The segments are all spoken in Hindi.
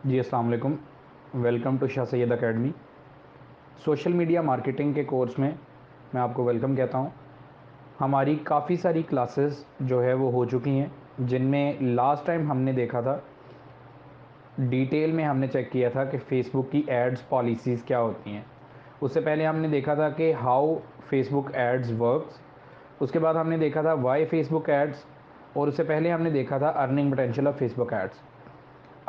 जी अस्सलाम वालेकुम। Welcome to Shah Syed academy. Social media marketing के कोर्स में मैं आपको वेलकम कहता हूं। हमारी काफ़ी सारी क्लासेस जो है वो हो चुकी हैं, जिनमें लास्ट टाइम हमने देखा था, डिटेल में हमने चेक किया था कि फ़ेसबुक की एड्स पॉलिसीज़ क्या होती हैं। उससे पहले हमने देखा था कि हाउ फेसबुक एड्स वर्क्स। उसके बाद हमने देखा था वाई फेसबुक एड्स। और उससे पहले हमने देखा था earning potential of Facebook ads.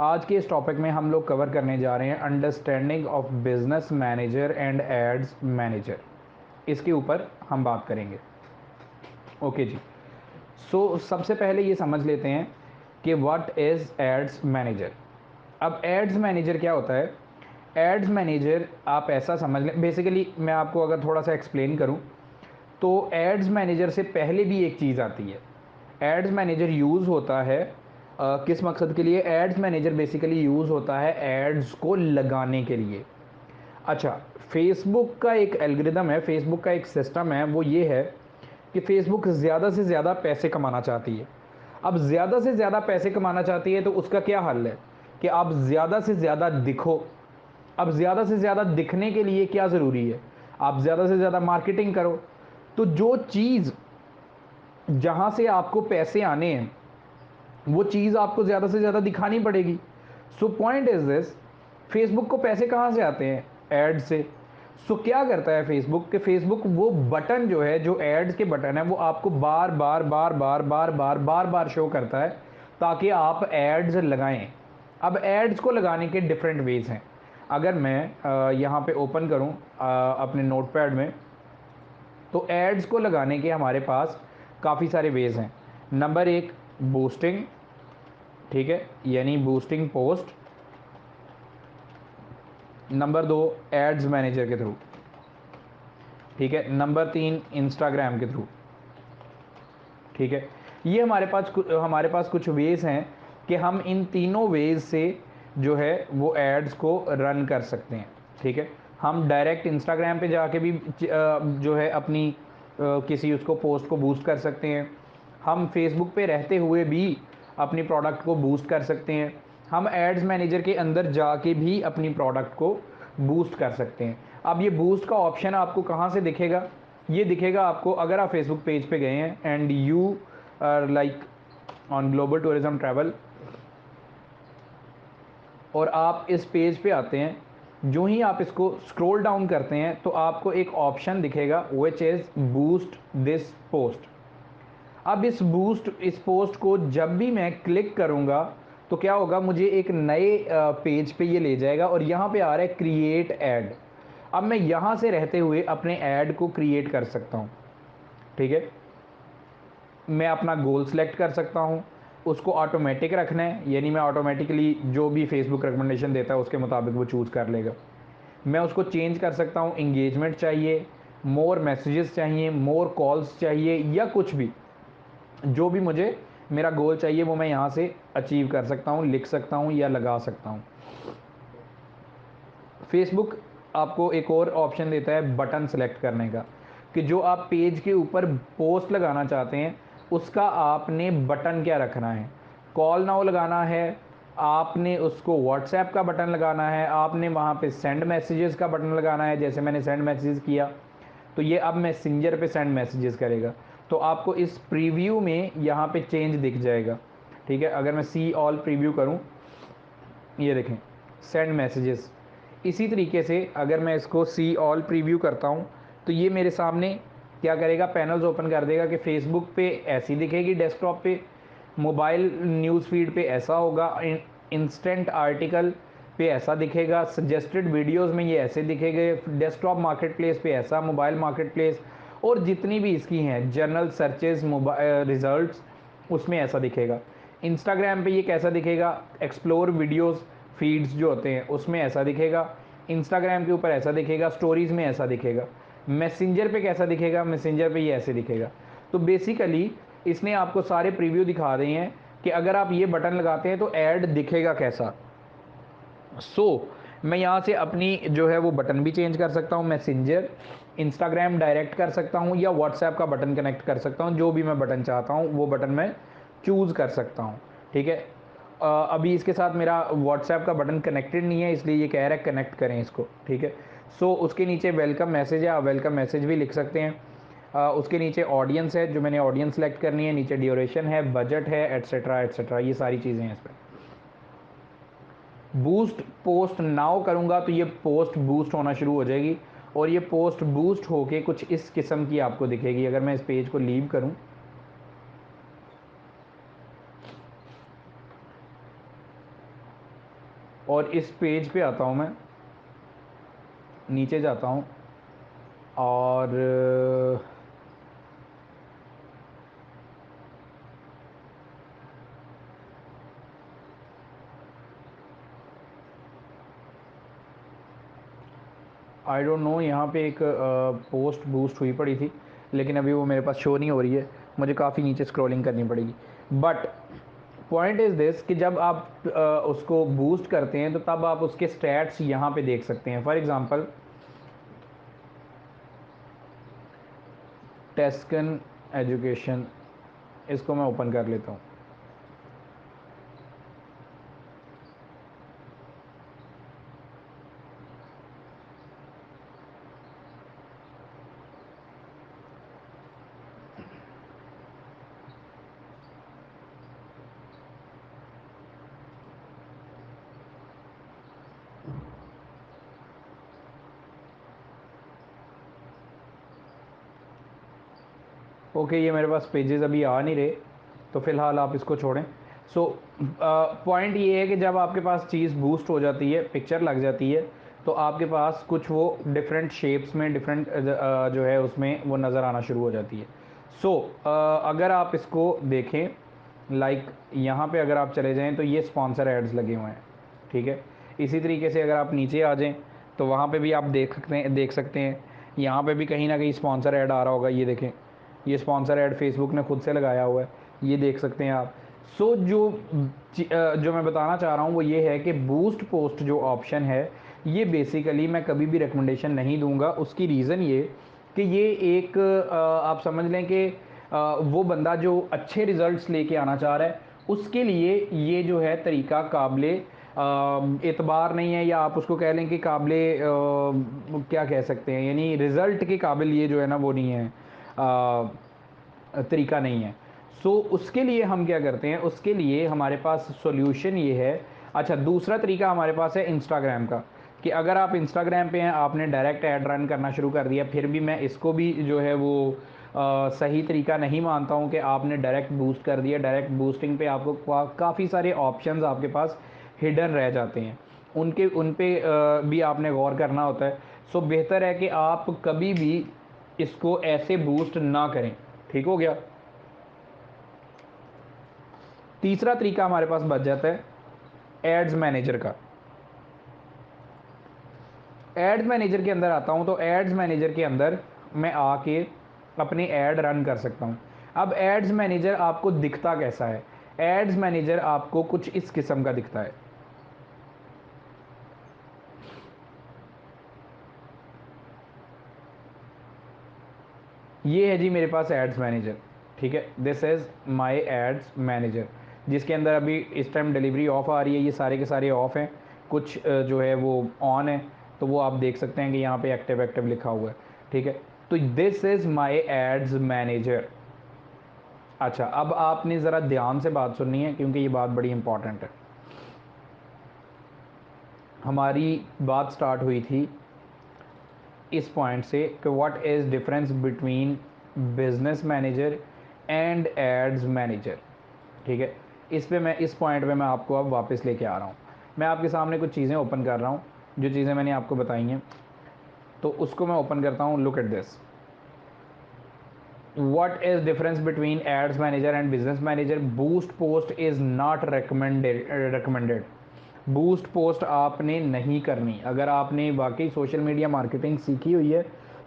आज के इस टॉपिक में हम लोग कवर करने जा रहे हैं understanding of business manager and ads manager. इसके ऊपर हम बात करेंगे। ओके जी। सबसे पहले ये समझ लेते हैं कि व्हाट इज़ एड्स मैनेजर। अब एड्स मैनेजर क्या होता है? एड्स मैनेजर आप ऐसा समझ लें, बेसिकली मैं आपको अगर थोड़ा सा एक्सप्लेन करूं तो एड्स मैनेजर से पहले भी एक चीज़ आती है। एड्स मैनेजर यूज़ होता है किस मकसद के लिए? एड्स मैनेजर बेसिकली यूज़ होता है एड्स को लगाने के लिए। अच्छा, फेसबुक का एक एल्गोरिदम है, फेसबुक का एक सिस्टम है, वो ये है कि फेसबुक ज़्यादा से ज़्यादा पैसे कमाना चाहती है। अब ज़्यादा से ज़्यादा पैसे कमाना चाहती है तो उसका क्या हल है कि आप ज़्यादा से ज़्यादा दिखो। अब ज़्यादा से ज़्यादा दिखने के लिए क्या ज़रूरी है? आप ज़्यादा से ज़्यादा मार्केटिंग करो। तो जो चीज़ जहाँ से आपको पैसे आने हैं वो चीज़ आपको ज़्यादा से ज़्यादा दिखानी पड़ेगी। So point is this, Facebook को पैसे कहाँ से आते हैं? एड से। क्या करता है फेसबुक कि फेसबुक वो बटन जो है, जो एड्स के बटन है, वो आपको बार बार बार बार बार बार बार बार शो करता है ताकि आप एड्स लगाएं। अब एड्स को लगाने के डिफरेंट वेज हैं। अगर मैं यहाँ पे ओपन करूँ अपने नोटपैड में, तो एड्स को लगाने के हमारे पास काफ़ी सारे वेज हैं। नंबर एक, बूस्टिंग। ठीक है, यानी बूस्टिंग पोस्ट। नंबर दो, एड्स मैनेजर के थ्रू। ठीक है, नंबर तीन, इंस्टाग्राम के थ्रू। ठीक है, ये हमारे पास कुछ वेज हैं कि हम इन तीनों वेज से जो है वो एड्स को रन कर सकते हैं। ठीक है, हम डायरेक्ट इंस्टाग्राम पे जाके भी जो है अपनी किसी उसको पोस्ट को बूस्ट कर सकते हैं। हम फेसबुक पे रहते हुए भी अपनी प्रोडक्ट को बूस्ट कर सकते हैं। हम एड्स मैनेजर के अंदर जाके भी अपनी प्रोडक्ट को बूस्ट कर सकते हैं। अब ये बूस्ट का ऑप्शन आपको कहाँ से दिखेगा? ये दिखेगा आपको अगर आप फेसबुक पेज पे गए हैं and you are like on global tourism travel, और आप इस पेज पे आते हैं। जो ही आप इसको स्क्रॉल डाउन करते हैं तो आपको एक ऑप्शन दिखेगा which is boost this post. अब इस पोस्ट को जब भी मैं क्लिक करूंगा तो क्या होगा, मुझे एक नए पेज पे ये ले जाएगा और यहाँ पे आ रहा है क्रिएट ऐड। अब मैं यहाँ से रहते हुए अपने ऐड को क्रिएट कर सकता हूँ। ठीक है, मैं अपना गोल सेलेक्ट कर सकता हूँ, उसको ऑटोमेटिक रखना है, यानी मैं ऑटोमेटिकली जो भी फेसबुक रिकमेंडेशन देता है उसके मुताबिक वो चूज़ कर लेगा। मैं उसको चेंज कर सकता हूँ, इंगेजमेंट चाहिए, मोर मैसेजेस चाहिए, मोर कॉल्स चाहिए, या कुछ भी जो भी मुझे मेरा गोल चाहिए वो मैं यहाँ से अचीव कर सकता हूँ, लिख सकता हूँ या लगा सकता हूँ। फेसबुक आपको एक और ऑप्शन देता है बटन सेलेक्ट करने का, कि जो आप पेज के ऊपर पोस्ट लगाना चाहते हैं उसका आपने बटन क्या रखना है। कॉल नाउ लगाना है, आपने उसको व्हाट्सएप का बटन लगाना है, आपने वहाँ पे सेंड मैसेजेस का बटन लगाना है। जैसे मैंने सेंड मैसेजेस किया तो ये अब मैसेंजर पे सेंड मैसेजेस करेगा, तो आपको इस प्रीव्यू में यहाँ पे चेंज दिख जाएगा। ठीक है, अगर मैं सी ऑल प्रीव्यू करूँ, ये देखें सेंड मैसेजेस। इसी तरीके से अगर मैं इसको सी ऑल प्रीव्यू करता हूँ तो ये मेरे सामने क्या करेगा, पैनल्स ओपन कर देगा कि फेसबुक पे ऐसी दिखेगी डेस्कटॉप पे, मोबाइल न्यूज़ फीड पे ऐसा होगा, इंस्टेंट आर्टिकल पे ऐसा दिखेगा, सजेस्टेड वीडियोस में ये ऐसे दिखेंगे, डेस्कटॉप मार्केट प्लेस पे ऐसा, मोबाइल मार्केट प्लेस और जितनी भी इसकी हैं जनरल सर्चेज, मोबाइल रिजल्ट्स, उसमें ऐसा दिखेगा। इंस्टाग्राम पे ये कैसा दिखेगा, एक्सप्लोर वीडियोस फीड्स जो होते हैं उसमें ऐसा दिखेगा, इंस्टाग्राम के ऊपर ऐसा दिखेगा, स्टोरीज़ में ऐसा दिखेगा। मैसेंजर पे कैसा दिखेगा, मैसेंजर पे ये ऐसे दिखेगा। तो बेसिकली इसने आपको सारे प्रीव्यू दिखा रहे हैं कि अगर आप ये बटन लगाते हैं तो ऐड दिखेगा कैसा। मैं यहाँ से अपनी जो है वो बटन भी चेंज कर सकता हूँ, मैसेंजर, इंस्टाग्राम डायरेक्ट कर सकता हूँ या व्हाट्सएप का बटन कनेक्ट कर सकता हूँ। जो भी मैं बटन चाहता हूँ वो बटन मैं चूज़ कर सकता हूँ। ठीक है, अभी इसके साथ मेरा व्हाट्सएप का बटन कनेक्टेड नहीं है, इसलिए ये कह रहा है कनेक्ट करें इसको, ठीक है। सो उसके नीचे वेलकम मैसेज है, आप वेलकम मैसेज भी लिख सकते हैं। उसके नीचे ऑडियंस है, जो मैंने ऑडियंस सेलेक्ट करनी है, नीचे ड्यूरेशन है, बजट है, एट्सेट्रा एट्सेट्रा, ये सारी चीज़ें हैं इस पर। बूस्ट पोस्ट नाउ करूँगा तो ये पोस्ट बूस्ट होना शुरू हो जाएगी, और ये पोस्ट बूस्ट होके कुछ इस किस्म की आपको दिखेगी। अगर मैं इस पेज को लीव करूँ और इस पेज पे आता हूँ, मैं नीचे जाता हूँ और आई डोंट नो, यहाँ पे एक पोस्ट बूस्ट हुई पड़ी थी, लेकिन अभी वो मेरे पास शो नहीं हो रही है, मुझे काफ़ी नीचे स्क्रॉलिंग करनी पड़ेगी। बट पॉइंट इज़ दिस कि जब आप उसको बूस्ट करते हैं तो तब आप उसके स्टैट्स यहाँ पे देख सकते हैं। फॉर एग्ज़ाम्पल टेस्कन एजुकेशन, इसको मैं ओपन कर लेता हूँ। ओके, ये मेरे पास पेजेस अभी आ नहीं रहे, तो फ़िलहाल आप इसको छोड़ें। सो पॉइंट ये है कि जब आपके पास चीज़ बूस्ट हो जाती है, पिक्चर लग जाती है, तो आपके पास कुछ वो डिफरेंट शेप्स में डिफरेंट जो है उसमें वो नज़र आना शुरू हो जाती है। सो अगर आप इसको देखें, लाइक यहाँ पे अगर आप चले जाएँ तो ये स्पॉन्सर एड्स लगे हुए हैं, ठीक है। इसी तरीके से अगर आप नीचे आ जाएँ तो वहाँ पे भी आप देख सकते हैं, यहाँ पे भी कहीं ना कहीं स्पॉन्सर ऐड आ रहा होगा। ये देखें, ये स्पॉन्सर ऐड फेसबुक ने खुद से लगाया हुआ है, ये देख सकते हैं आप। सो जो मैं बताना चाह रहा हूँ वो ये है कि बूस्ट पोस्ट जो ऑप्शन है, ये बेसिकली मैं कभी भी रिकमेंडेशन नहीं दूंगा। उसकी रीज़न ये कि ये एक आप समझ लें कि वो बंदा जो अच्छे रिजल्ट्स लेके आना चाह रहा है, उसके लिए ये जो है तरीका काबिले एतबार नहीं है, या आप उसको कह लें कि काबिले क्या कह सकते हैं, यानी रिज़ल्ट के काबिल ये जो है ना वो नहीं है, तरीका नहीं है। सो उसके लिए हम क्या करते हैं, उसके लिए हमारे पास सॉल्यूशन ये है। अच्छा, दूसरा तरीका हमारे पास है इंस्टाग्राम का, कि अगर आप इंस्टाग्राम पे हैं, आपने डायरेक्ट ऐड रन करना शुरू कर दिया, फिर भी मैं इसको भी जो है वो सही तरीका नहीं मानता हूँ कि आपने डायरेक्ट बूस्ट कर दिया। डायरेक्ट बूस्टिंग पे आपको काफ़ी सारे ऑप्शंस आपके पास हिडन रह जाते हैं, उन पे भी आपने गौर करना होता है। सो बेहतर है कि आप कभी भी इसको ऐसे बूस्ट ना करें, ठीक हो गया। तीसरा तरीका हमारे पास बच जाता है एड्स मैनेजर का। एड्स मैनेजर के अंदर आता हूं तो एड्स मैनेजर के अंदर मैं आके अपने ऐड रन कर सकता हूं। अब एड्स मैनेजर आपको दिखता कैसा है? एड्स मैनेजर आपको कुछ इस किस्म का दिखता है। ये है जी मेरे पास एड्स मैनेजर, ठीक है। This is my ads manager, जिसके अंदर अभी इस टाइम डिलीवरी ऑफ आ रही है, ये सारे के सारे ऑफ हैं, कुछ जो है वो ऑन है। तो वो आप देख सकते हैं कि यहाँ पे एक्टिव एक्टिव लिखा हुआ है, ठीक है। तो this is my ads manager. अच्छा, अब आपने ज़रा ध्यान से बात सुननी है, क्योंकि ये बात बड़ी इंपॉर्टेंट है। हमारी बात स्टार्ट हुई थी इस पॉइंट से कि what is difference between business manager and ads manager, ठीक है। इस पॉइंट पे मैं आपको अब वापस लेके आ रहा हूँ। मैं आपके सामने कुछ चीज़ें ओपन कर रहा हूँ, जो चीज़ें मैंने आपको बताई हैं, तो उसको मैं ओपन करता हूँ। Look at this, what is difference between ads manager and business manager? Boost post is not recommended। Boost post आपने नहीं करनी। अगर आपने वाकई सोशल मीडिया मार्केटिंग सीखी हुई है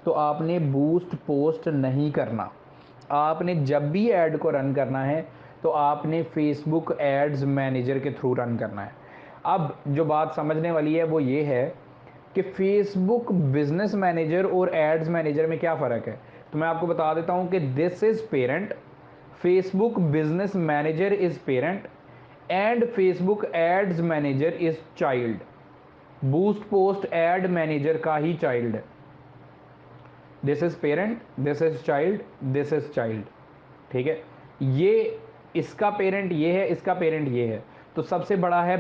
तो आपने बूस्ट पोस्ट नहीं करना। आपने जब भी ऐड को रन करना है तो आपने फेसबुक एड्स मैनेजर के थ्रू रन करना है। अब जो बात समझने वाली है वो ये है कि फेसबुक बिजनेस मैनेजर और एड्स मैनेजर में क्या फ़र्क है। तो मैं आपको बता देता हूं कि this is parent, Facebook business manager is parent, and Facebook ads manager is child. Boost post ad manager का ही चाइल्ड है। This is parent, this is child, this is child. ठीक है, ये इसका पेरेंट ये है, इसका पेरेंट ये है। तो सबसे बड़ा है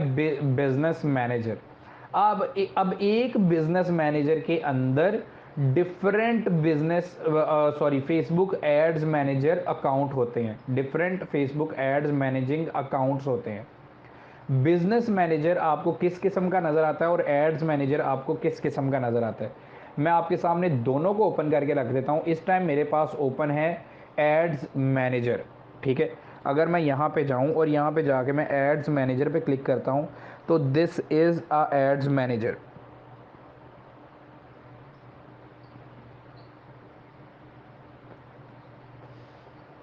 बिजनेस मैनेजर। अब एक बिजनेस मैनेजर के अंदर different business sorry Facebook ads manager account होते हैं, different Facebook ads managing accounts होते हैं। बिजनेस मैनेजर आपको किस किस्म का नज़र आता है और एड्स मैनेजर आपको किस किस्म का नज़र आता है? मैं आपके सामने दोनों को ओपन करके रख देता हूं। इस टाइम मेरे पास ओपन है एड्स मैनेजर। ठीक है, अगर मैं यहां पे जाऊं और यहां पे जाके मैं एड्स मैनेजर पे क्लिक करता हूं तो this is a ads manager.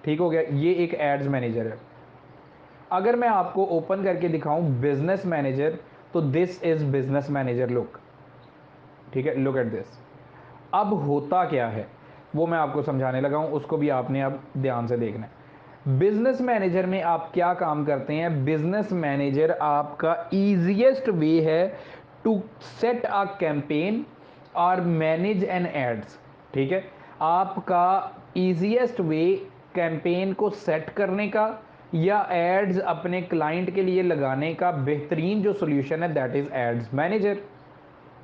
ठीक हो गया, ये एक एड्स मैनेजर है। अगर मैं आपको ओपन करके दिखाऊं बिजनेस मैनेजर तो this is business manager. Look, ठीक है, लुक एट दिस। अब होता क्या है वो मैं आपको समझाने लगा हूं, उसको भी आपने अब ध्यान से देखना है। बिजनेस मैनेजर में आप क्या काम करते हैं? बिजनेस मैनेजर आपका इजीएस्ट वे है टू सेट अ कैंपेन और मैनेज एन एड्स। ठीक है, आपका इजीएस्ट वे कैंपेन को सेट करने का या एड्स अपने क्लाइंट के लिए लगाने का बेहतरीन जो सोल्यूशन है that is ads manager.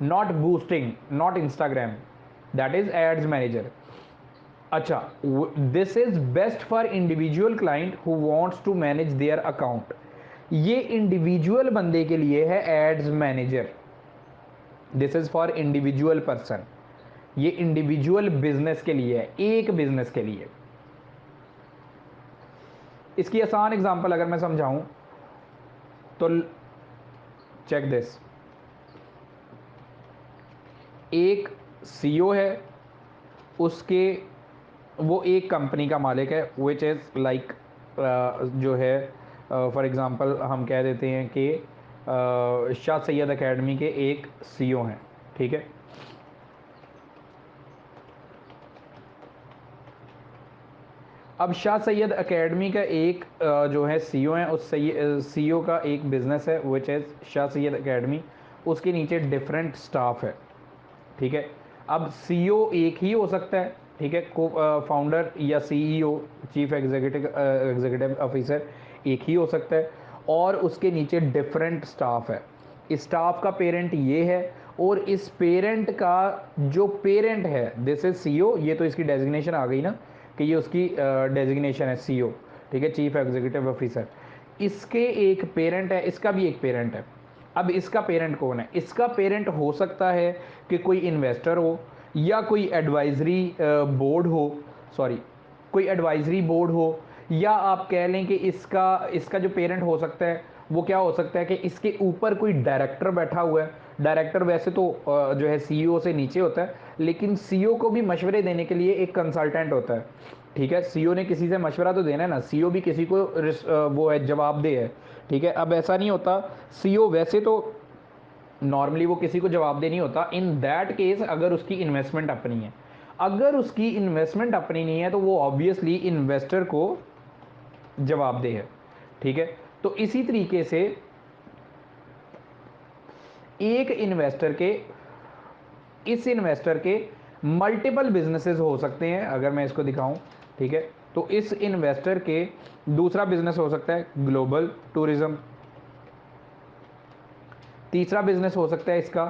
Not boosting, not Instagram, that is ads manager. अच्छा, this is best for individual client who wants to manage their account. ये इंडिविजुअल बंदे के लिए है ads manager. This is for individual person, ये इंडिविजुअल बिजनेस के लिए है, एक बिजनेस के लिए। इसकी आसान एग्जांपल अगर मैं समझाऊं तो चेक दिस। एक सीईओ है, उसके वो एक कंपनी का मालिक है विच इज़ लाइक जो है फॉर एग्ज़ाम्पल हम कह देते हैं कि शाह सैयद एकेडमी के एक सीईओ हैं। ठीक है, अब शाह सैयद एकेडमी का एक जो है सीईओ है, उस सीईओ का एक बिज़नेस है which is Shah Syed academy. उसके नीचे डिफरेंट स्टाफ है। ठीक है, अब सीईओ एक ही हो सकता है। ठीक है, को फाउंडर या सीईओ, चीफ एग्जीक्यूटिव ऑफिसर एक ही हो सकता है और उसके नीचे डिफरेंट स्टाफ है। इस स्टाफ का पेरेंट ये है और इस पेरेंट का जो पेरेंट है दिस इज सीईओ। ये तो इसकी डेजिग्नेशन आ गई ना कि ये उसकी डेजिग्नेशन है सीईओ। ठीक है, चीफ एग्जीक्यूटिव ऑफिसर। इसके एक पेरेंट है, इसका भी एक पेरेंट है। अब इसका पेरेंट कौन है? इसका पेरेंट हो सकता है कि कोई इन्वेस्टर हो या कोई एडवाइजरी बोर्ड हो, सॉरी कोई एडवाइजरी बोर्ड हो, या आप कह लें कि इसका इसका जो पेरेंट हो सकता है वो क्या हो सकता है कि इसके ऊपर कोई डायरेक्टर बैठा हुआ है। डायरेक्टर वैसे तो जो है सीईओ से नीचे होता है, लेकिन सीईओ को भी मशवरे देने के लिए एक कंसल्टेंट होता है। ठीक है, सीईओ ने किसी से मशवरा तो देना है ना, सीईओ भी किसी को वो है जवाबदेह है। ठीक है, अब ऐसा नहीं होता, सीईओ वैसे तो नॉर्मली वो किसी को जवाबदेह नहीं होता। इन दैट केस अगर उसकी इन्वेस्टमेंट अपनी है, अगर उसकी इन्वेस्टमेंट अपनी नहीं है तो वो ऑब्वियसली इन्वेस्टर को जवाबदेह है। ठीक है, तो इसी तरीके से एक इन्वेस्टर के इस इन्वेस्टर के मल्टीपल बिजनेसेस हो सकते हैं अगर मैं इसको दिखाऊं। ठीक है, तो इस इन्वेस्टर के दूसरा बिजनेस हो सकता है ग्लोबल टूरिज्म। तीसरा बिजनेस हो सकता है इसका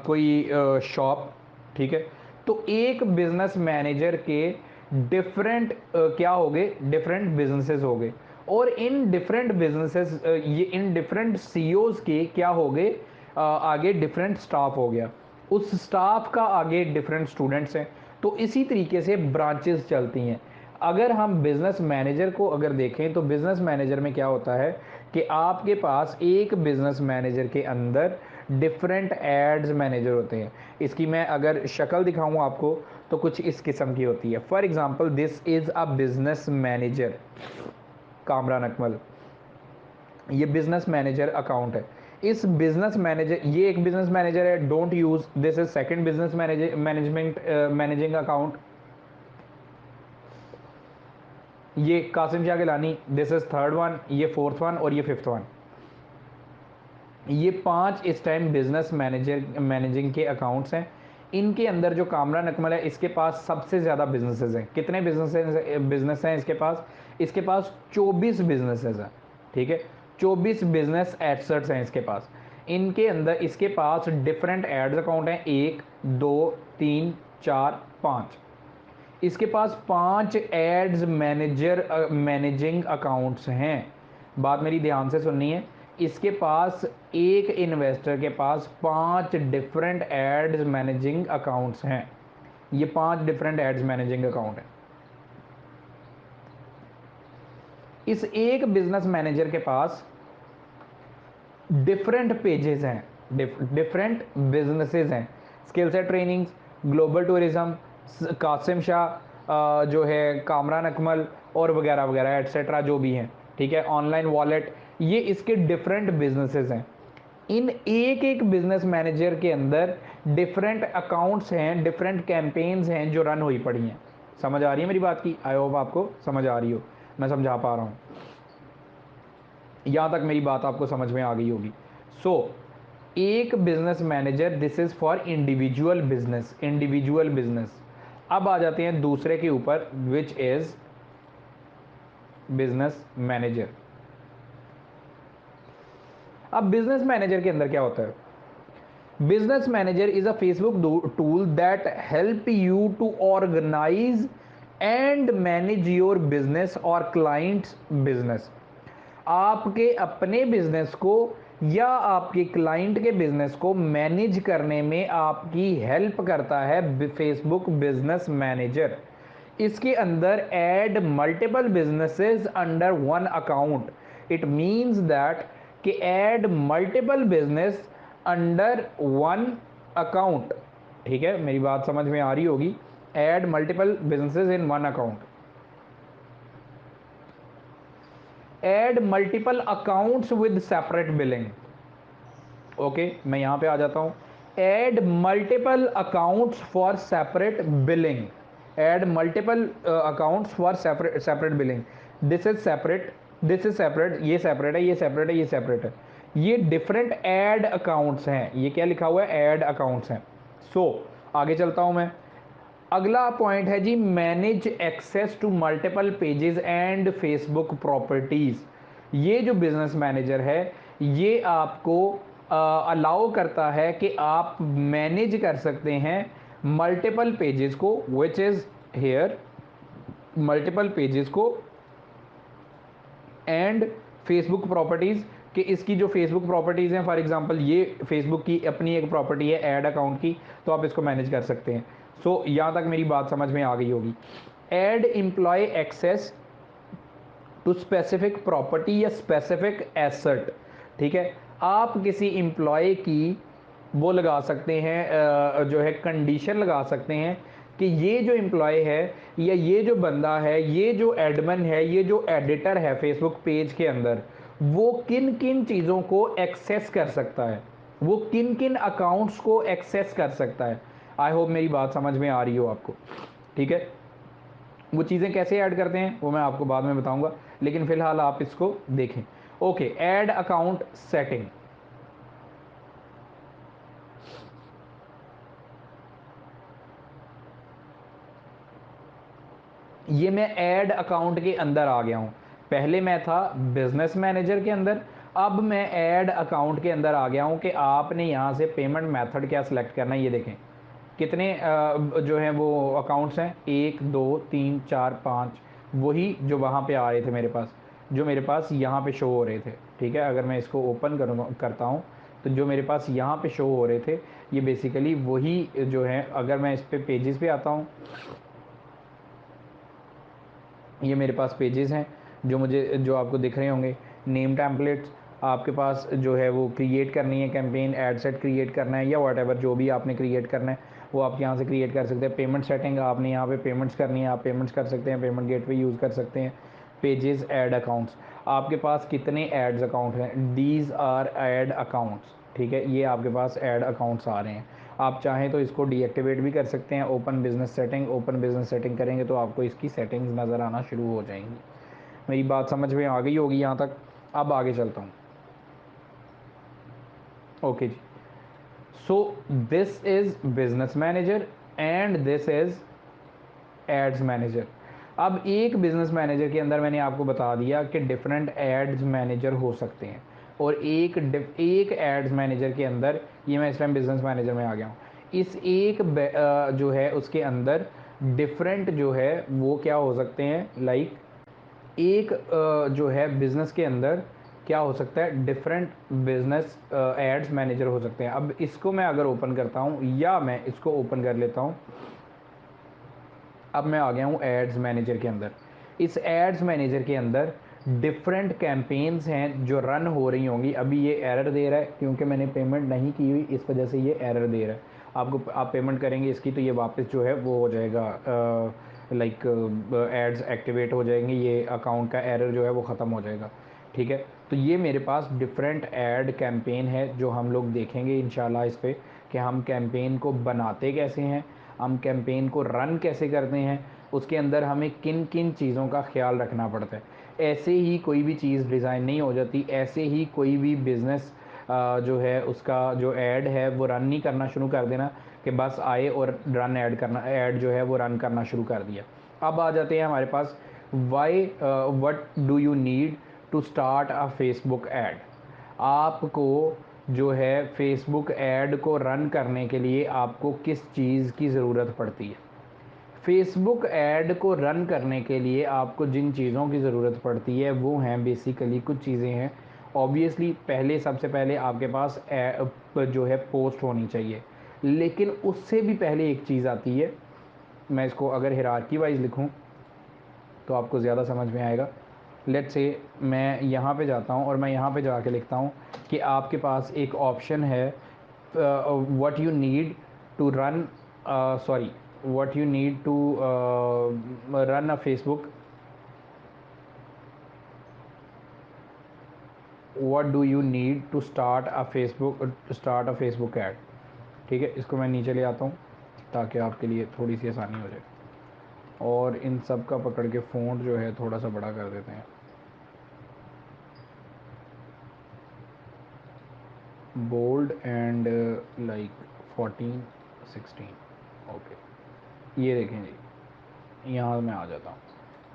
कोई शॉप। ठीक है, तो एक बिजनेस मैनेजर के डिफरेंट क्या हो गए, डिफरेंट बिजनेसेस हो गए और इन डिफरेंट बिजनेसेस ये इन डिफरेंट सीईओज के क्या हो गए, आगे डिफरेंट स्टाफ हो गया, उस स्टाफ का आगे डिफरेंट स्टूडेंट्स हैं। तो इसी तरीके से ब्रांचेस चलती हैं। अगर हम बिजनेस मैनेजर को अगर देखें तो बिजनेस मैनेजर में क्या होता है कि आपके पास एक बिजनेस मैनेजर के अंदर डिफरेंट एड्स मैनेजर होते हैं। इसकी मैं अगर शक्ल दिखाऊं आपको तो कुछ इस किस्म की होती है। For example this is a business manager Kamran Akmal, ये बिजनेस मैनेजर अकाउंट है। इस बिजनेस मैनेजर, ये एक बिजनेस मैनेजर है, don't use this is second business management managing account. ये Qasim Shah Gilani, this is third one, ये फोर्थ वन और ये फिफ्थ वन। ये 5 इस टाइम बिजनेस मैनेजिंग के अकाउंट्स हैं। इनके अंदर जो कामरान अकमल है, इसके पास सबसे ज़्यादा बिजनेसेस हैं। कितने बिजनेस हैं इसके पास? इसके पास 24 बिजनेसेस हैं। ठीक है, 24 बिजनेस एसेट्स हैं इसके पास। इनके अंदर इसके पास डिफरेंट एड्स अकाउंट हैं, 1 2 3 4 5। इसके पास 5 एड्स मैनेजिंग अकाउंट्स हैं। बात मेरी ध्यान से सुननी है। इसके पास एक इन्वेस्टर के पास 5 डिफरेंट एड्स मैनेजिंग अकाउंट्स हैं। ये 5 डिफरेंट एड्स मैनेजिंग अकाउंट हैं। इस एक बिजनेस मैनेजर के पास डिफरेंट पेजेस हैं, डिफरेंट बिजनेसेस हैं। Skill set trainings, global tourism, Kasim Shah, जो है कामरान अकमल और वगैरह वगैरह एट्सेट्रा जो भी हैं। ठीक है, ऑनलाइन वॉलेट, ये इसके डिफरेंट बिजनेसेस हैं। इन एक एक बिजनेस मैनेजर के अंदर डिफरेंट अकाउंट्स हैं, डिफरेंट कैंपेन्स हैं जो रन हुई पड़ी हैं। समझ आ रही है मेरी बात की? आई होप आपको समझ आ रही हो, मैं समझा पा रहा हूँ। यहां तक मेरी बात आपको समझ में आ गई होगी। सो एक business manager, this is for individual business, individual business. अब आ जाते हैं दूसरे के ऊपर, विच इज बिजनेस मैनेजर। अब बिजनेस मैनेजर के अंदर क्या होता है? Business manager is a Facebook tool that help you to organize and manage your business और क्लाइंट्स बिजनेस। आपके अपने बिजनेस को या आपके क्लाइंट के बिजनेस को मैनेज करने में आपकी हेल्प करता है फेसबुक बिजनेस मैनेजर। इसके अंदर add multiple businesses under one account. It means that कि add multiple business under one account. ठीक है, मेरी बात समझ में आ रही होगी। Add multiple businesses in one account, add multiple accounts with separate billing. Okay, मैं यहां पे आ जाता हूं। Add multiple accounts for separate billing, add multiple accounts for separate separate billing. This is separate, this is separate, ये सेपरेट है, ये सेपरेट है, ये सेपरेट है। ये डिफरेंट ऐड अकाउंट्स हैं। ये क्या लिखा हुआ है? ऐड अकाउंट्स हैं। सो आगे चलता हूं मैं। अगला पॉइंट है जी, manage access to multiple pages and Facebook properties. ये जो बिजनेस मैनेजर है, ये आपको अलाउ करता है कि आप मैनेज कर सकते हैं मल्टीपल पेजेस को, which is here, multiple pages को एंड फेसबुक प्रॉपर्टीज। कि इसकी जो फेसबुक प्रॉपर्टीज हैं, फॉर एग्जांपल ये फेसबुक की अपनी एक प्रॉपर्टी है ऐड अकाउंट की, तो आप इसको मैनेज कर सकते हैं। सो यहां तक मेरी बात समझ में आ गई होगी। Add employ access to specific property या स्पेसिफिक एसेट। ठीक है, आप किसी एम्प्लॉय की वो लगा सकते हैं, जो है कंडीशन लगा सकते हैं कि ये जो एम्प्लॉय है या ये जो बंदा है, ये जो एडमिन है, ये जो एडिटर है फेसबुक पेज के अंदर, वो किन किन चीज़ों को एक्सेस कर सकता है, वो किन किन अकाउंट्स को एक्सेस कर सकता है। आई होप मेरी बात समझ में आ रही हो आपको। ठीक है, वो चीज़ें कैसे ऐड करते हैं वो मैं आपको बाद में बताऊंगा, लेकिन फिलहाल आप इसको देखें। Okay, add account setting. ये मैं ऐड अकाउंट के अंदर आ गया हूं। पहले मैं था बिजनेस मैनेजर के अंदर, अब मैं ऐड अकाउंट के अंदर आ गया हूं कि आपने यहां से पेमेंट मेथड क्या सिलेक्ट करना है। ये देखें कितने जो है वो अकाउंट्स हैं, 1 2 3 4 5, वही जो वहाँ पे आ रहे थे मेरे पास, जो मेरे पास यहाँ पे शो हो रहे थे। ठीक है, अगर मैं इसको ओपन करता हूँ तो जो मेरे पास यहाँ पे शो हो रहे थे, ये बेसिकली वही जो है। अगर मैं इस पे पेजेस पे आता हूँ, ये मेरे पास पेजेस हैं जो मुझे, जो आपको दिख रहे होंगे। नेम टेम्पलेट्स आपके पास जो है वो क्रिएट करनी है, कैंपेन एड सेट क्रिएट करना है या व्हाटएवर जो भी आपने क्रिएट करना है वो आप यहाँ से क्रिएट कर सकते हैं। पेमेंट सेटिंग आपने यहाँ पे पेमेंट्स करनी है, आप पेमेंट्स कर सकते हैं, पेमेंट गेटवे यूज़ कर सकते हैं। पेजेस, ऐड अकाउंट्स, आपके पास कितने एड्स अकाउंट हैं, दीज आर ऐड अकाउंट्स। ठीक है, ये आपके पास ऐड अकाउंट्स आ रहे हैं। आप चाहें तो इसको डीएक्टिवेट भी कर सकते हैं। Open business setting, open business setting करेंगे तो आपको इसकी सेटिंग्स नज़र आना शुरू हो जाएंगी। मेरी बात समझ में आ गई होगी यहाँ तक। अब आगे चलता हूँ। ओके जी, so this is business manager and this is ads manager. अब एक बिजनेस मैनेजर के अंदर मैंने आपको बता दिया कि डिफरेंट एड्स मैनेजर हो सकते हैं, और एक एड्स मैनेजर के अंदर, ये मैं इस टाइम बिजनेस मैनेजर में आ गया हूँ, इस एक जो है उसके अंदर डिफरेंट जो है वो क्या हो सकते हैं, लाइक एक जो है बिजनेस के अंदर क्या हो सकता है, डिफरेंट बिजनेस एड्स मैनेजर हो सकते हैं। अब इसको मैं अगर ओपन करता हूँ, या मैं इसको ओपन कर लेता हूँ, अब मैं आ गया हूँ एड्स मैनेजर के अंदर। इस एड्स मैनेजर के अंदर डिफरेंट कैंपेन्स हैं जो रन हो रही होंगी। अभी ये एरर दे रहा है क्योंकि मैंने पेमेंट नहीं की हुई, इस वजह से ये एरर दे रहा है। आपको, आप पेमेंट करेंगे इसकी तो ये वापस जो है वो हो जाएगा, लाइक एड्स एक्टिवेट हो जाएंगे, ये अकाउंट का एरर जो है वो ख़त्म हो जाएगा। ठीक है, तो ये मेरे पास डिफरेंट ऐड कैंपेन है जो हम लोग देखेंगे इंशाल्लाह इस पर, कि हम कैंपेन को बनाते कैसे हैं, हम कैंपेन को रन कैसे करते हैं, उसके अंदर हमें किन किन चीज़ों का ख्याल रखना पड़ता है। ऐसे ही कोई भी चीज़ डिज़ाइन नहीं हो जाती, ऐसे ही कोई भी बिज़नेस जो है उसका जो ऐड है वो रन नहीं करना शुरू कर देना कि बस आए और रन ऐड करना, ऐड जो है वो रन करना शुरू कर दिया। अब आ जाते हैं हमारे पास, why what do you need to start a Facebook ad. आपको जो है फेसबुक ऐड को रन करने के लिए आपको किस चीज़ की ज़रूरत पड़ती है। फेसबुक ऐड को रन करने के लिए आपको जिन चीज़ों की ज़रूरत पड़ती है वो हैं बेसिकली कुछ चीज़ें हैं। ऑब्वियसली पहले, सबसे पहले आपके पास जो है पोस्ट होनी चाहिए, लेकिन उससे भी पहले एक चीज़ आती है। मैं इसको अगर हिरार्की वाइज लिखूं तो आपको ज़्यादा समझ में आएगा। लेट्स से मैं यहाँ पे जाता हूँ और मैं यहाँ पे जाके लिखता हूँ कि आपके पास एक ऑप्शन है, what you need to run, sorry, what you need to run a Facebook, what do you need to start a Facebook ad. ठीक है, इसको मैं नीचे ले आता हूँ ताकि आपके लिए थोड़ी सी आसानी हो जाए, और इन सब का पकड़ के फ़ॉन्ट जो है थोड़ा सा बड़ा कर देते हैं, बोल्ड एंड लाइक 14 16। ओके, ये देखें जी, यहाँ मैं आ जाता हूँ।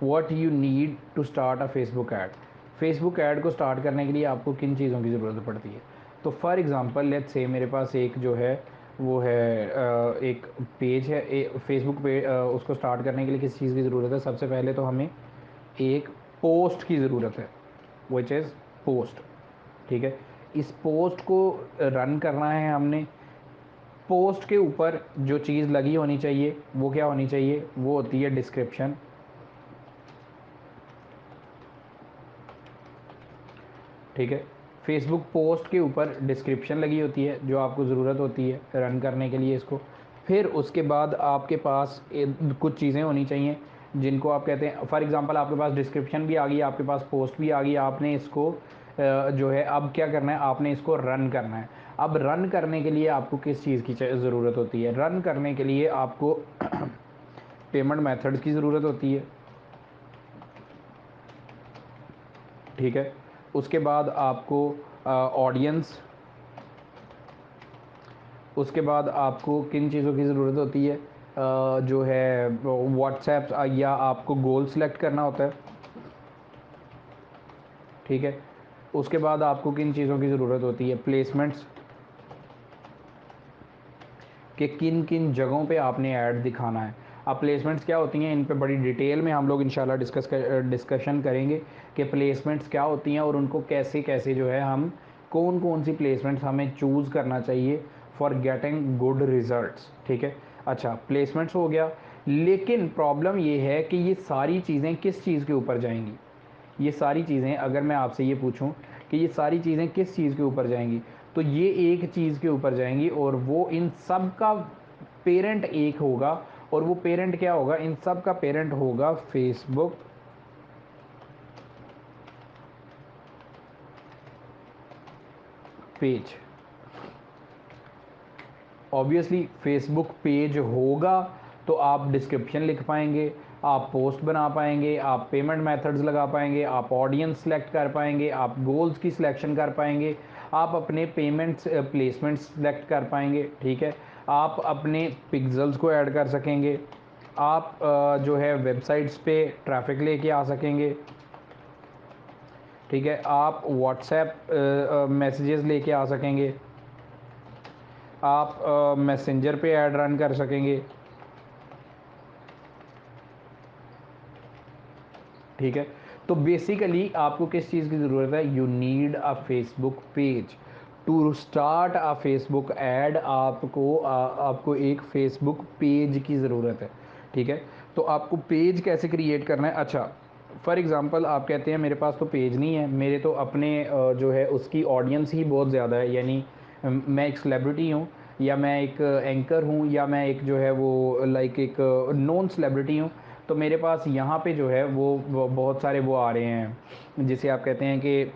What you need to start a Facebook ad. Facebook ad को स्टार्ट करने के लिए आपको किन चीज़ों की ज़रूरत पड़ती है। तो फॉर एग्ज़ाम्पल लेट्स से मेरे पास एक जो है वो है एक पेज है, फेसबुक पे, उसको स्टार्ट करने के लिए किस चीज़ की ज़रूरत है। सबसे पहले तो हमें एक पोस्ट की ज़रूरत है, विच इज़ पोस्ट। ठीक है, इस पोस्ट को रन करना है हमने। पोस्ट के ऊपर जो चीज़ लगी होनी चाहिए वो क्या होनी चाहिए, वो होती है डिस्क्रिप्शन। ठीक है, फेसबुक पोस्ट के ऊपर डिस्क्रिप्शन लगी होती है जो आपको ज़रूरत होती है रन करने के लिए इसको। फिर उसके बाद आपके पास कुछ चीज़ें होनी चाहिए जिनको आप कहते हैं, फॉर एग्जांपल आपके पास डिस्क्रिप्शन भी आ गई, आपके पास पोस्ट भी आ गई, आपने इसको जो है अब क्या करना है, आपने इसको रन करना है। अब रन करने के लिए आपको किस चीज़ की ज़रूरत होती है, रन करने के लिए आपको पेमेंट मेथड्स की ज़रूरत होती है। ठीक है, उसके बाद आपको ऑडियंस, उसके बाद आपको किन चीज़ों की ज़रूरत होती है, जो है व्हाट्सएप, या आपको गोल सेलेक्ट करना होता है। ठीक है, उसके बाद आपको किन चीज़ों की ज़रूरत होती है, प्लेसमेंट्स, कि किन किन जगहों पे आपने ऐड दिखाना है। अब प्लेसमेंट्स क्या होती हैं, इन पे बड़ी डिटेल में हम लोग इंशाल्लाह डिस्कशन करेंगे कि प्लेसमेंट्स क्या होती हैं और उनको कैसे कैसे जो है हम, कौन कौन सी प्लेसमेंट्स हमें चूज़ करना चाहिए फॉर गेटिंग गुड रिजल्ट्स। ठीक है, अच्छा प्लेसमेंट्स हो गया, लेकिन प्रॉब्लम ये है कि ये सारी चीज़ें किस चीज़ के ऊपर जाएंगी। ये सारी चीज़ें, अगर मैं आपसे ये पूछूं कि ये सारी चीज़ें किस चीज़ के ऊपर जाएंगी, तो ये एक चीज़ के ऊपर जाएंगी, और वो इन सब का पेरेंट एक होगा। और वो पेरेंट क्या होगा, इन सब का पेरेंट होगा Facebook page. Obviously Facebook page होगा तो आप डिस्क्रिप्शन लिख पाएंगे, आप पोस्ट बना पाएंगे, आप पेमेंट मेथड्स लगा पाएंगे, आप ऑडियंस सेलेक्ट कर पाएंगे, आप गोल्स की सिलेक्शन कर पाएंगे, आप अपने पेमेंट्स प्लेसमेंट्स सेलेक्ट कर पाएंगे, ठीक है। आप अपने पिक्सल्स को ऐड कर सकेंगे, आप जो है वेबसाइट्स पे ट्रैफिक लेके आ सकेंगे, ठीक है। आप व्हाट्सएप मैसेजेस लेके आ सकेंगे, आप मैसेंजर पे ऐड रन कर सकेंगे, ठीक है। तो बेसिकली आपको किस चीज़ की ज़रूरत है? You need a Facebook page to start a Facebook ad. आपको एक फेसबुक पेज की ज़रूरत है, ठीक है। तो आपको पेज कैसे क्रिएट करना है? अच्छा, फॉर एग्ज़ाम्पल आप कहते हैं मेरे पास तो पेज नहीं है, मेरे तो अपने जो है उसकी ऑडियंस ही बहुत ज़्यादा है, यानी मैं एक सेलिब्रिटी हूँ, या मैं एक एंकर हूँ, या मैं एक जो है वो लाइक एक नॉन सेलिब्रिटी हूँ। तो मेरे पास यहाँ पे जो है वो बहुत सारे वो आ रहे हैं, जिसे आप कहते हैं कि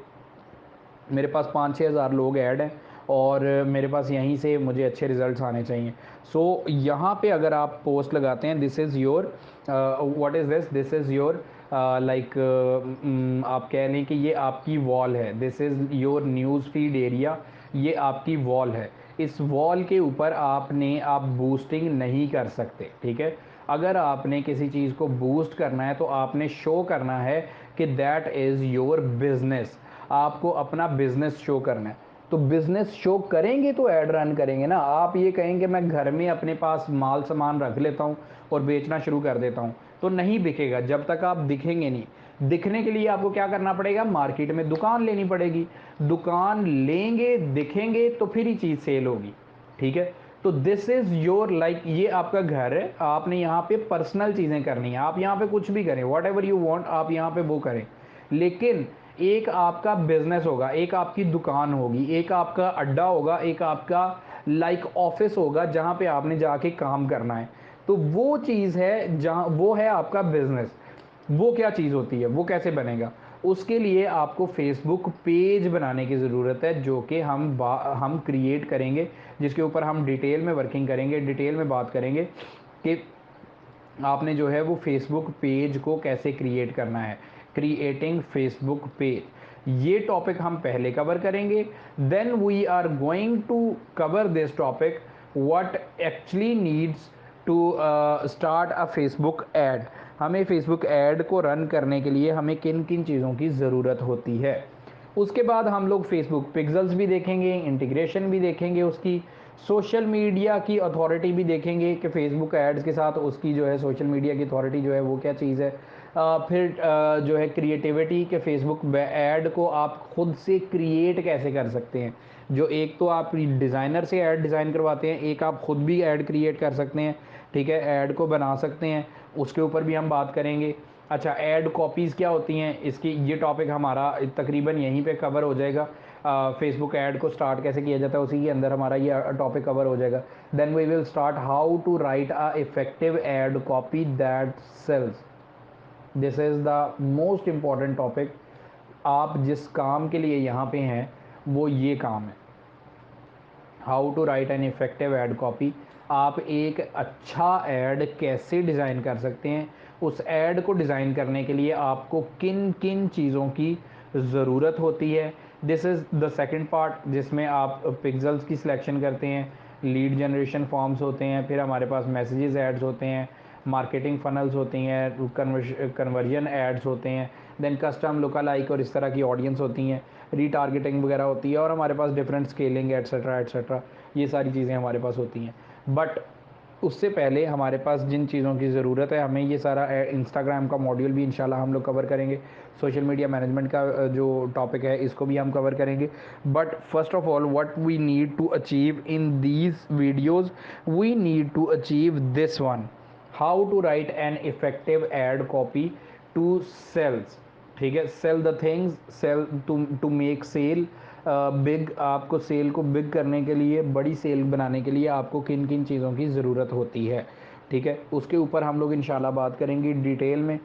मेरे पास 5-6 हज़ार लोग ऐड हैं, और मेरे पास यहीं से मुझे अच्छे रिजल्ट्स आने चाहिए। सो यहाँ पे अगर आप पोस्ट लगाते हैं, this is your what is this is your like आप कह लें कि ये आपकी वॉल है, this is your news feed area, ये आपकी वॉल है। इस वॉल के ऊपर आप बूस्टिंग नहीं कर सकते, ठीक है। अगर आपने किसी चीज़ को बूस्ट करना है तो आपने शो करना है कि दैट इज़ योर बिजनेस, आपको अपना बिजनेस शो करना है। तो बिजनेस शो करेंगे तो ऐड रन करेंगे ना। आप ये कहेंगे मैं घर में अपने पास माल सामान रख लेता हूँ और बेचना शुरू कर देता हूँ, तो नहीं बिकेगा जब तक आप दिखेंगे नहीं। दिखने के लिए आपको क्या करना पड़ेगा? मार्केट में दुकान लेनी पड़ेगी, दुकान लेंगे दिखेंगे तो फिर ही चीज़ सेल होगी, ठीक है। तो दिस इज़ योर लाइक ये आपका घर है, आपने यहाँ पे पर्सनल चीज़ें करनी है, आप यहाँ पे कुछ भी करें, वॉट एवर यू वॉन्ट आप यहाँ पे वो करें। लेकिन एक आपका बिजनेस होगा, एक आपकी दुकान होगी, एक आपका अड्डा होगा, एक आपका लाइक ऑफिस होगा जहाँ पे आपने जाके काम करना है। तो वो चीज़ है जहाँ वो है आपका बिजनेस। वो क्या चीज़ होती है, वो कैसे बनेगा? उसके लिए आपको फेसबुक पेज बनाने की ज़रूरत है, जो कि हम क्रिएट करेंगे, जिसके ऊपर हम डिटेल में वर्किंग करेंगे, डिटेल में बात करेंगे कि आपने जो है वो फेसबुक पेज को कैसे क्रिएट करना है। क्रिएटिंग फेसबुक पेज, ये टॉपिक हम पहले कवर करेंगे। Then we are going to cover this topic what actually needs to start a Facebook ad. हमें फेसबुक ऐड को रन करने के लिए हमें किन किन चीज़ों की ज़रूरत होती है। उसके बाद हम लोग फेसबुक पिक्सल्स भी देखेंगे, इंटीग्रेशन भी देखेंगे, उसकी सोशल मीडिया की अथॉरिटी भी देखेंगे कि फेसबुक एड्स के साथ उसकी जो है सोशल मीडिया की अथॉरिटी जो है वो क्या चीज़ है। फिर जो है क्रिएटिविटी के फेसबुक ऐड को आप खुद से क्रिएट कैसे कर सकते हैं। जो एक तो आप डिज़ाइनर से ऐड डिज़ाइन करवाते हैं, एक आप खुद भी ऐड क्रिएट कर सकते हैं, ठीक है, ऐड को बना सकते हैं, उसके ऊपर भी हम बात करेंगे। अच्छा, ऐड कॉपीज़ क्या होती हैं, इसकी ये टॉपिक हमारा तकरीबन यहीं पे कवर हो जाएगा। फेसबुक ऐड को स्टार्ट कैसे किया जाता है उसी के अंदर हमारा ये टॉपिक कवर हो जाएगा। Then we will start how to write a effective ad copy that sells. This is the most important topic. आप जिस काम के लिए यहाँ पे हैं वो ये काम है, how to write an effective ad copy. आप एक अच्छा ऐड कैसे डिज़ाइन कर सकते हैं, उस ऐड को डिज़ाइन करने के लिए आपको किन किन चीज़ों की ज़रूरत होती है। This is the second part, जिसमें आप पिक्सल्स की सिलेक्शन करते हैं, लीड जनरेशन फॉर्म्स होते हैं, फिर हमारे पास मैसेजेस एड्स होते हैं, मार्केटिंग फनल्स होती हैं, कन्वर्जन एड्स होते हैं, देन कस्टम लुका लाइक और इस तरह की ऑडियंस होती हैं, रीटारगेटिंग वगैरह होती है, और हमारे पास डिफरेंट स्केलिंग एट्सेट्रा एट्सेट्रा, ये सारी चीज़ें हमारे पास होती हैं। बट उससे पहले हमारे पास जिन चीज़ों की ज़रूरत है, हमें ये सारा इंस्टाग्राम का मॉड्यूल भी इंशाल्लाह हम लोग कवर करेंगे, सोशल मीडिया मैनेजमेंट का जो टॉपिक है इसको भी हम कवर करेंगे। But first of all what we need to achieve in these videos, we need to achieve this one, how to write an effective ad copy to sells, ठीक है, sell the things, sell to make sell big. आपको सेल को बिग करने के लिए, बड़ी सेल बनाने के लिए आपको किन किन चीज़ों की ज़रूरत होती है, ठीक है, उसके ऊपर हम लोग इंशाल्लाह बात करेंगे डिटेल में।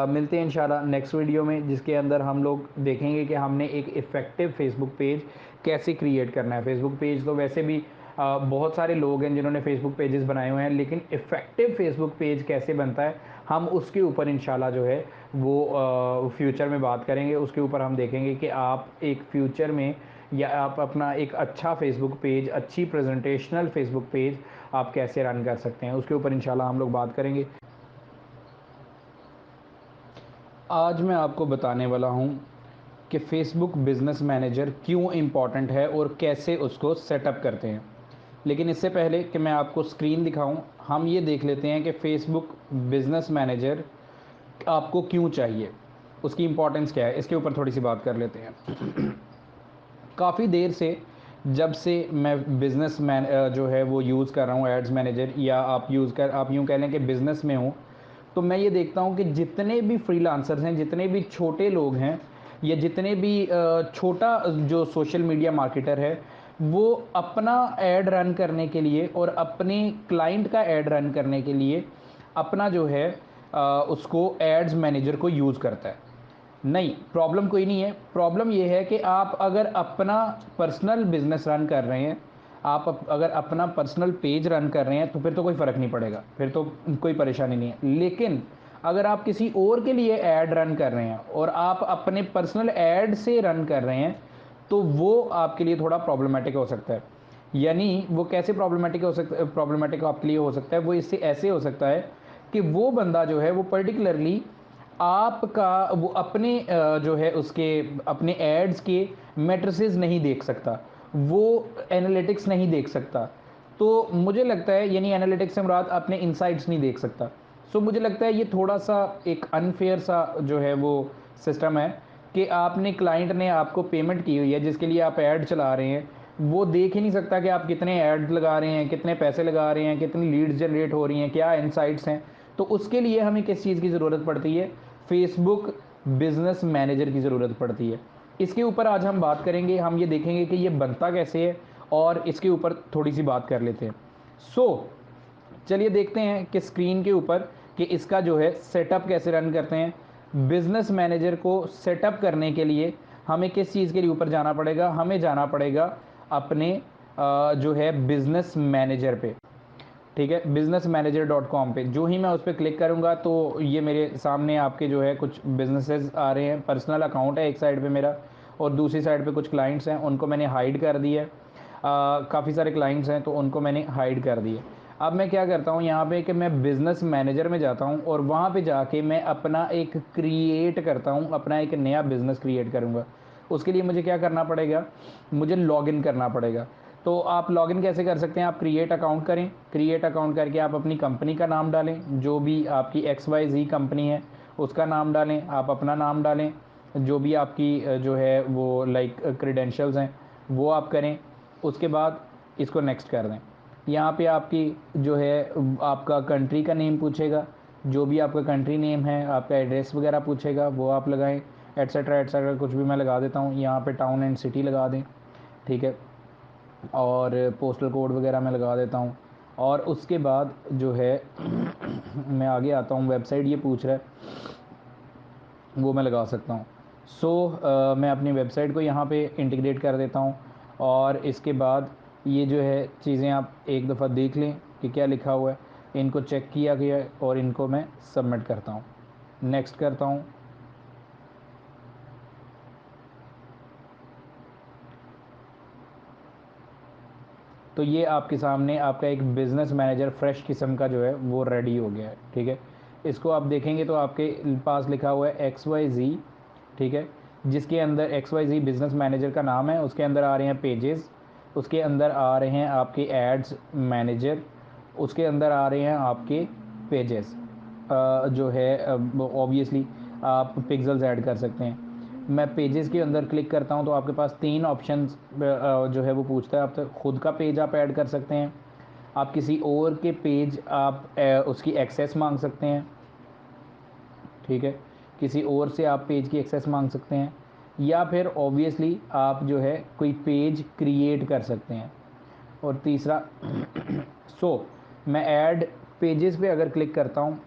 मिलते हैं इंशाल्लाह नेक्स्ट वीडियो में, जिसके अंदर हम लोग देखेंगे कि हमने एक इफ़ेक्टिव फेसबुक पेज कैसे क्रिएट करना है। फेसबुक पेज तो वैसे भी बहुत सारे लोग हैं जिन्होंने फेसबुक पेजेस बनाए हुए हैं, लेकिन इफ़ेक्टिव फेसबुक पेज कैसे बनता है हम उसके ऊपर इंशाल्लाह जो है वो फ्यूचर में बात करेंगे। उसके ऊपर हम देखेंगे कि आप एक फ्यूचर में या आप अपना एक अच्छा फेसबुक पेज, अच्छी प्रेजेंटेशनल फेसबुक पेज आप कैसे रन कर सकते हैं, उसके ऊपर इंशाल्लाह हम लोग बात करेंगे। आज मैं आपको बताने वाला हूँ कि फ़ेसबुक बिज़नेस मैनेजर क्यों इम्पॉर्टेंट है और कैसे उसको सेटअप करते हैं। लेकिन इससे पहले कि मैं आपको स्क्रीन दिखाऊं, हम ये देख लेते हैं कि फ़ेसबुक बिज़नेस मैनेजर आपको क्यों चाहिए, उसकी इम्पोर्टेंस क्या है, इसके ऊपर थोड़ी सी बात कर लेते हैं। काफ़ी देर से जब से मैं बिज़नेस मैन जो है वो यूज़ कर रहा हूँ एड्स मैनेजर, या आप यूँ कह लें कि बिज़नेस में हूँ, तो मैं ये देखता हूँ कि जितने भी फ्रीलांसर्स हैं, जितने भी छोटे लोग हैं, या जितने भी छोटा जो सोशल मीडिया मार्केटर है, वो अपना ऐड रन करने के लिए और अपने क्लाइंट का ऐड रन करने के लिए अपना जो है उसको एड्स मैनेजर को यूज़ करता है। नहीं, प्रॉब्लम कोई नहीं है। प्रॉब्लम ये है कि आप अगर अपना पर्सनल बिजनेस रन कर रहे हैं, अगर अपना पर्सनल पेज रन कर रहे हैं, तो फिर तो कोई फ़र्क नहीं पड़ेगा, फिर तो कोई परेशानी नहीं है। लेकिन अगर आप किसी और के लिए ऐड रन कर रहे हैं और आप अपने पर्सनल ऐड से रन कर रहे हैं, तो वो आपके लिए थोड़ा प्रॉब्लमेटिक हो सकता है। यानी वो कैसे प्रॉब्लमेटिक आपके लिए हो सकता है, वो इससे ऐसे हो सकता है कि वो बंदा जो है वो पर्टिकुलरली आपका वो अपने जो है उसके अपने एड्स के मैट्रिसेस नहीं देख सकता, वो एनालिटिक्स नहीं देख सकता। तो मुझे लगता है, यानी एनालिटिक्स से मुराद अपने इनसाइट्स नहीं देख सकता। सो मुझे लगता है ये थोड़ा सा एक अनफेयर सा जो है वो सिस्टम है कि आपने क्लाइंट ने आपको पेमेंट की हुई है जिसके लिए आप ऐड चला रहे हैं, वो देख ही नहीं सकता कि आप कितने ऐड लगा रहे हैं, कितने पैसे लगा रहे हैं, कितनी लीड्स जनरेट हो रही हैं, क्या इनसाइट्स हैं। तो उसके लिए हमें किस चीज़ की ज़रूरत पड़ती है? फेसबुक बिजनेस मैनेजर की ज़रूरत पड़ती है। इसके ऊपर आज हम बात करेंगे, हम ये देखेंगे कि ये बनता कैसे है, और इसके ऊपर थोड़ी सी बात कर लेते हैं। चलिए देखते हैं कि स्क्रीन के ऊपर कि इसका जो है सेटअप कैसे रन करते हैं। बिजनेस मैनेजर को सेटअप करने के लिए हमें किस चीज़ के लिए ऊपर जाना पड़ेगा? हमें जाना पड़ेगा अपने जो है बिजनेस मैनेजर पे। ठीक है, बिजनेस मैनेजर डॉट कॉम पे जो ही मैं उस पर क्लिक करूँगा तो ये मेरे सामने आपके जो है कुछ बिजनेसेस आ रहे हैं। पर्सनल अकाउंट है एक साइड पे मेरा, और दूसरी साइड पे कुछ क्लाइंट्स हैं, उनको मैंने हाइड कर दिया है। काफ़ी सारे क्लाइंट्स हैं तो उनको मैंने हाइड कर दिए। अब मैं क्या करता हूँ यहाँ पे कि मैं बिज़नेस मैनेजर में जाता हूँ और वहाँ पे जाके मैं अपना एक क्रिएट करता हूँ, अपना एक नया बिज़नेस क्रिएट करूँगा। उसके लिए मुझे क्या करना पड़ेगा? मुझे लॉगिन करना पड़ेगा। तो आप लॉगिन कैसे कर सकते हैं? आप क्रिएट अकाउंट करें, क्रिएट अकाउंट करके आप अपनी कंपनी का नाम डालें, जो भी आपकी XYZ कंपनी है उसका नाम डालें, आप अपना नाम डालें, जो भी आपकी जो है वो लाइक क्रेडेंशियल्स हैं वो आप करें। उसके बाद इसको नेक्स्ट कर दें। यहाँ पे आपकी जो है आपका कंट्री का नेम पूछेगा, जो भी आपका कंट्री नेम है, आपका एड्रेस वगैरह पूछेगा, वो आप लगाएं, एट्सेट्रा एट्सेट्रा कुछ भी मैं लगा देता हूँ। यहाँ पे टाउन एंड सिटी लगा दें, ठीक है, और पोस्टल कोड वगैरह मैं लगा देता हूँ। और उसके बाद जो है मैं आगे आता हूँ, वेबसाइट ये पूछ रहा है वो मैं लगा सकता हूँ। मैं अपनी वेबसाइट को यहाँ पे इंटीग्रेट कर देता हूँ, और इसके बाद ये जो है चीज़ें आप एक दफ़ा देख लें कि क्या लिखा हुआ है। इनको चेक किया गया है और इनको मैं सबमिट करता हूँ, नेक्स्ट करता हूँ। तो ये आपके सामने आपका एक बिज़नेस मैनेजर फ्रेश किस्म का जो है वो रेडी हो गया है। ठीक है, इसको आप देखेंगे तो आपके पास लिखा हुआ है XYZ, ठीक है, जिसके अंदर XYZ बिज़नेस मैनेजर का नाम है। उसके अंदर आ रहे हैं पेजेस, उसके अंदर आ रहे हैं आपके एड्स मैनेजर, उसके अंदर आ रहे हैं आपके पेजेस। जो है ऑब्वियसली आप पिक्सल्स ऐड कर सकते हैं। मैं पेजेस के अंदर क्लिक करता हूं तो आपके पास तीन ऑप्शंस जो है वो पूछता है। आप तो खुद का पेज आप ऐड कर सकते हैं, आप किसी और के पेज आप उसकी एक्सेस मांग सकते हैं, ठीक है, किसी और से आप पेज की एक्सेस मांग सकते हैं, या फिर ऑब्वियसली आप जो है कोई पेज क्रिएट कर सकते हैं। और तीसरा मैं ऐड पेजेस पे अगर क्लिक करता हूँ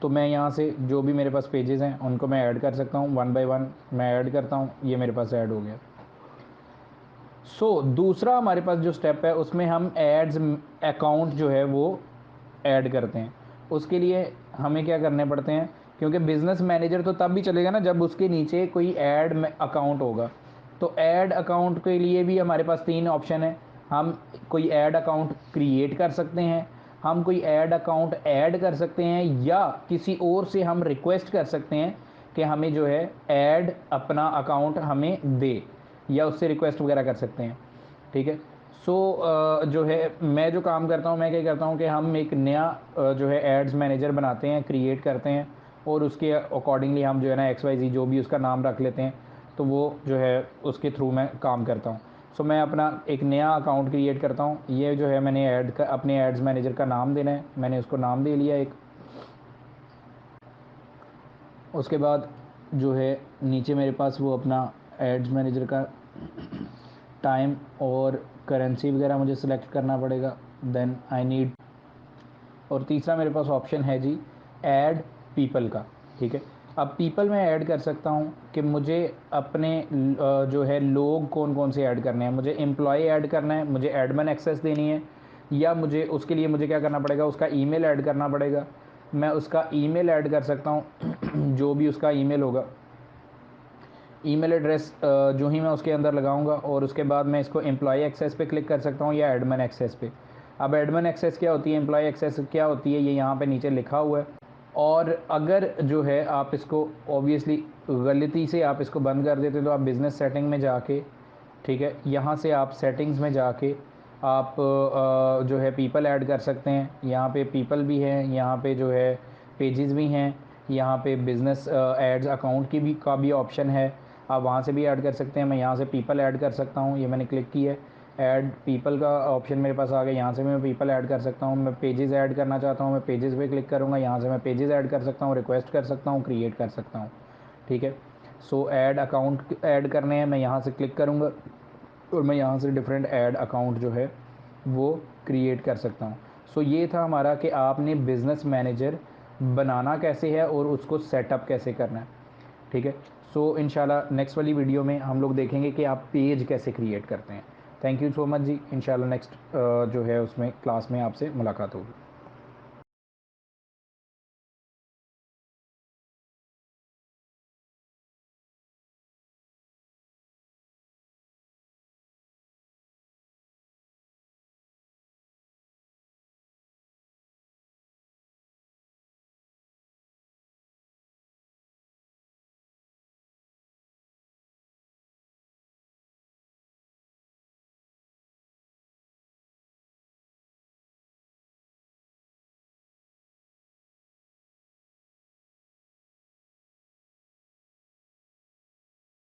तो मैं यहाँ से जो भी मेरे पास पेजेस हैं उनको मैं ऐड कर सकता हूँ, वन बाय वन मैं ऐड करता हूँ, ये मेरे पास ऐड हो गया। दूसरा हमारे पास जो स्टेप है उसमें हम एड्स अकाउंट जो है वो ऐड करते हैं। उसके लिए हमें क्या करने पड़ते हैं, क्योंकि बिज़नेस मैनेजर तो तब भी चलेगा ना जब उसके नीचे कोई ऐड अकाउंट होगा। तो ऐड अकाउंट के लिए भी हमारे पास 3 ऑप्शन है। हम कोई ऐड अकाउंट क्रिएट कर सकते हैं, हम कोई ऐड अकाउंट ऐड कर सकते हैं, या किसी और से हम रिक्वेस्ट कर सकते हैं कि हमें जो है ऐड अपना अकाउंट हमें दे, या उससे रिक्वेस्ट वगैरह कर सकते हैं। ठीक है। जो है मैं जो काम करता हूँ, मैं क्या करता हूँ कि हम एक नया जो है एड्स मैनेजर बनाते हैं, क्रिएट करते हैं, और उसके अकॉर्डिंगली हम जो है ना XYZ जो भी उसका नाम रख लेते हैं, तो वो जो है उसके थ्रू मैं काम करता हूँ। मैं अपना एक नया अकाउंट क्रिएट करता हूँ। ये जो है मैंने अपने एड्स मैनेजर का नाम देना है, मैंने उसको नाम दे लिया एक। उसके बाद जो है नीचे मेरे पास वो अपना एड्स मैनेजर का टाइम और करेंसी वगैरह मुझे सिलेक्ट करना पड़ेगा। देन आई नीड, और तीसरा मेरे पास ऑप्शन है जी ऐड पीपल का। ठीक है। अब पीपल में ऐड कर सकता हूँ कि मुझे अपने जो है लोग कौन कौन से ऐड करने हैं। मुझे एम्प्लॉय ऐड करना है, मुझे एडमिन एक्सेस देनी है, या मुझे उसके लिए मुझे क्या करना पड़ेगा, उसका ईमेल ऐड करना पड़ेगा। मैं उसका ईमेल ऐड कर सकता हूँ जो भी उसका ईमेल होगा, ईमेल एड्रेस जो ही मैं उसके अंदर लगाऊंगा, और उसके बाद मैं इसको एम्प्लॉय एक्सेस पे क्लिक कर सकता हूँ या एडमिन एक्सेस पे। अब एडमिन एक्सेस क्या होती है, एम्प्लॉय एक्सेस क्या होती है, ये यहाँ पे नीचे लिखा हुआ है। और अगर जो है आप इसको ऑब्वियसली गलती से आप इसको बंद कर देते तो आप बिज़नेस सेटिंग में जाके, ठीक है, यहाँ से आप सेटिंग्स में जाके आप जो है पीपल ऐड कर सकते हैं। यहाँ पे पीपल भी है, यहाँ पे जो है पेजेस भी हैं, यहाँ पे बिज़नेस एड्स अकाउंट की भी ऑप्शन है, आप वहाँ से भी ऐड कर सकते हैं। मैं यहाँ से पीपल ऐड कर सकता हूँ, ये मैंने क्लिक किया है, ऐड पीपल का ऑप्शन मेरे पास आ गया। यहाँ से मैं पीपल ऐड कर सकता हूँ। मैं पेजेस ऐड करना चाहता हूँ, मैं पेजेस पे क्लिक करूँगा, यहाँ से मैं पेजेस ऐड कर सकता हूँ, रिक्वेस्ट कर सकता हूँ, क्रिएट कर सकता हूँ। ठीक है। ऐड अकाउंट ऐड करने हैं, मैं यहाँ से क्लिक करूँगा और मैं यहाँ से डिफरेंट ऐड अकाउंट जो है वो क्रिएट कर सकता हूँ। ये था हमारा कि आपने बिज़नेस मैनेजर बनाना कैसे है और उसको सेटअप कैसे करना है। ठीक है। इंशाल्लाह नेक्स्ट वाली वीडियो में हम लोग देखेंगे कि आप पेज कैसे क्रिएट करते हैं। थैंक यू सो मच जी। इंशाल्लाह नेक्स्ट जो है उसमें क्लास में आपसे मुलाकात होगी।